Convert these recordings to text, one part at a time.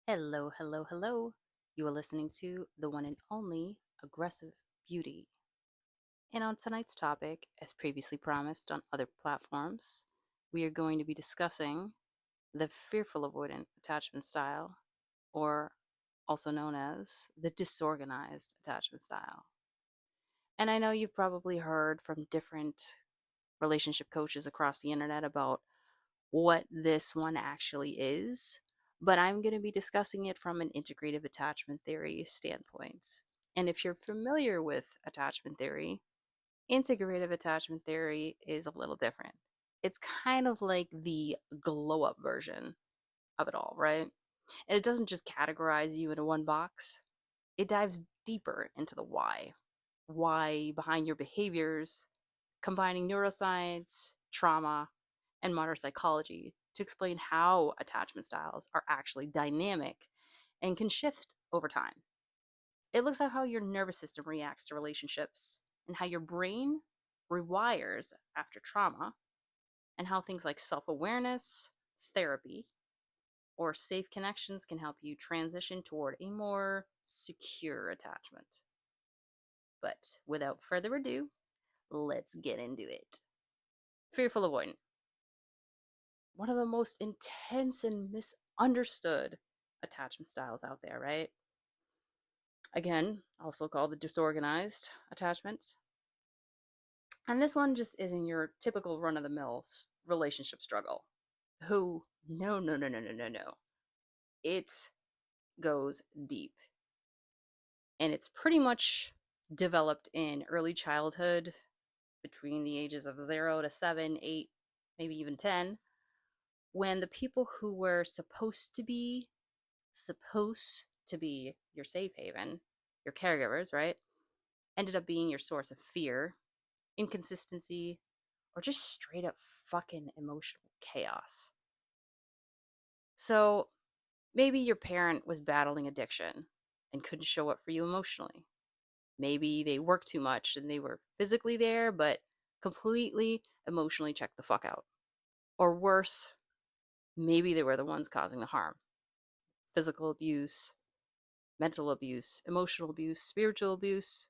Hello, hello, hello. You are listening to the one and only Aggressive Beauty. And on tonight's topic, as previously promised on other platforms, we are going to be discussing the fearful avoidant attachment style, or also known as the disorganized attachment style. And I know you've probably heard from different relationship coaches across the internet about what this one actually is, but I'm going to be discussing it from an integrative attachment theory standpoint. And if you're familiar with attachment theory, integrative attachment theory is a little different. It's kind of like the glow up version of it all, right? And it doesn't just categorize you into one box, it dives deeper into the why behind your behaviors, combining neuroscience, trauma, and modern psychology to explain how attachment styles are actually dynamic and can shift over time. It looks at how your nervous system reacts to relationships and how your brain rewires after trauma, and how things like self awareness, therapy, or safe connections can help you transition toward a more secure attachment. But without further ado, let's get into it. Fearful avoidant, one of the most intense and misunderstood attachment styles out there, right? Again, also called the disorganized attachment. And this one just isn't your typical run of the mill relationship struggle. Who, no, no, no, no, no, no, no. It goes deep. And it's pretty much developed in early childhood between the ages of 0 to 7, 8, maybe even 10, when the people who were supposed to be your safe haven, your caregivers, right, ended up being your source of fear, inconsistency, or just straight up fucking emotional chaos. So maybe your parent was battling addiction and couldn't show up for you emotionally. Maybe they worked too much and they were physically there, but completely emotionally checked the fuck out. Or worse, maybe they were the ones causing the harm. Physical abuse, mental abuse, emotional abuse, spiritual abuse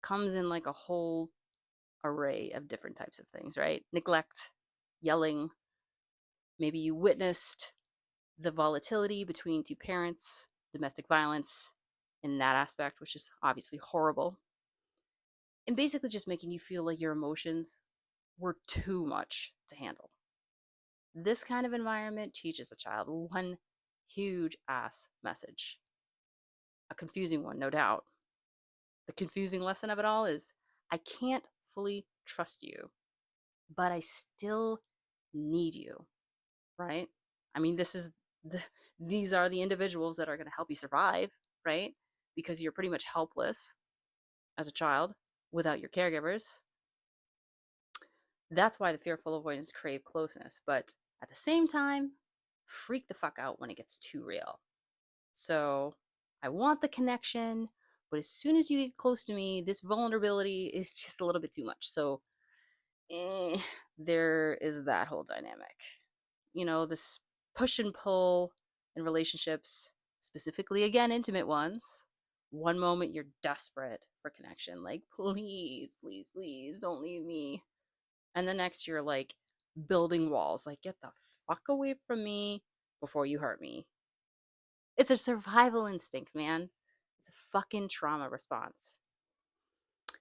comes in like a whole array of different types of things, right? Neglect, yelling. Maybe you witnessed the volatility between two parents, domestic violence in that aspect, which is obviously horrible. And basically just making you feel like your emotions were too much to handle. This kind of environment teaches a child one huge ass message. A confusing one, no doubt. The confusing lesson of it all is I can't fully trust you, but I still need you, right? I mean, these are the individuals that are going to help you survive, right? Because you're pretty much helpless as a child without your caregivers. That's why the fearful avoidants crave closeness, but at the same time, freak the fuck out when it gets too real. So I want the connection, but as soon as you get close to me, this vulnerability is just a little bit too much. So eh, there is that whole dynamic. This push and pull in relationships, specifically, again, intimate ones. One moment you're desperate for connection, like, please, please, please don't leave me. And the next you're like building walls, like, get the fuck away from me before you hurt me. It's a survival instinct, man. It's a fucking trauma response.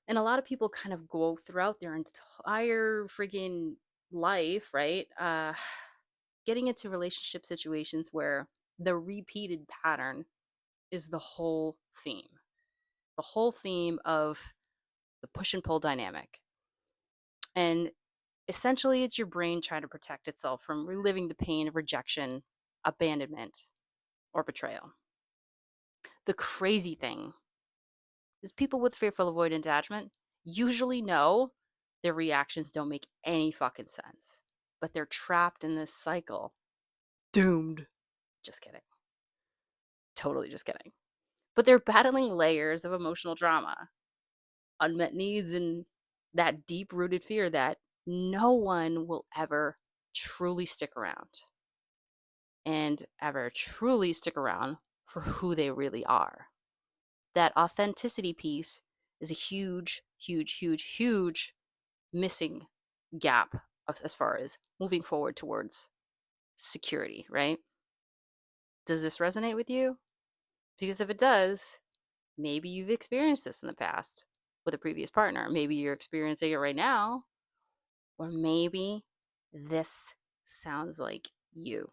And a lot of people kind of go throughout their entire freaking life, right? Getting into relationship situations where the repeated pattern is the whole theme. The whole theme of the push and pull dynamic. And essentially, it's your brain trying to protect itself from reliving the pain of rejection, abandonment, or betrayal. The crazy thing is people with fearful avoidant attachment usually know their reactions don't make any fucking sense, but they're trapped in this cycle. Doomed. Just kidding. Totally just kidding. But they're battling layers of emotional trauma, unmet needs, and that deep rooted fear that no one will ever truly stick around. and ever truly stick around for who they really are. That authenticity piece is a huge, huge, huge, huge missing gap as far as moving forward towards security, right? Does this resonate with you? Because if it does, maybe you've experienced this in the past with a previous partner. Maybe you're experiencing it right now, or maybe this sounds like you.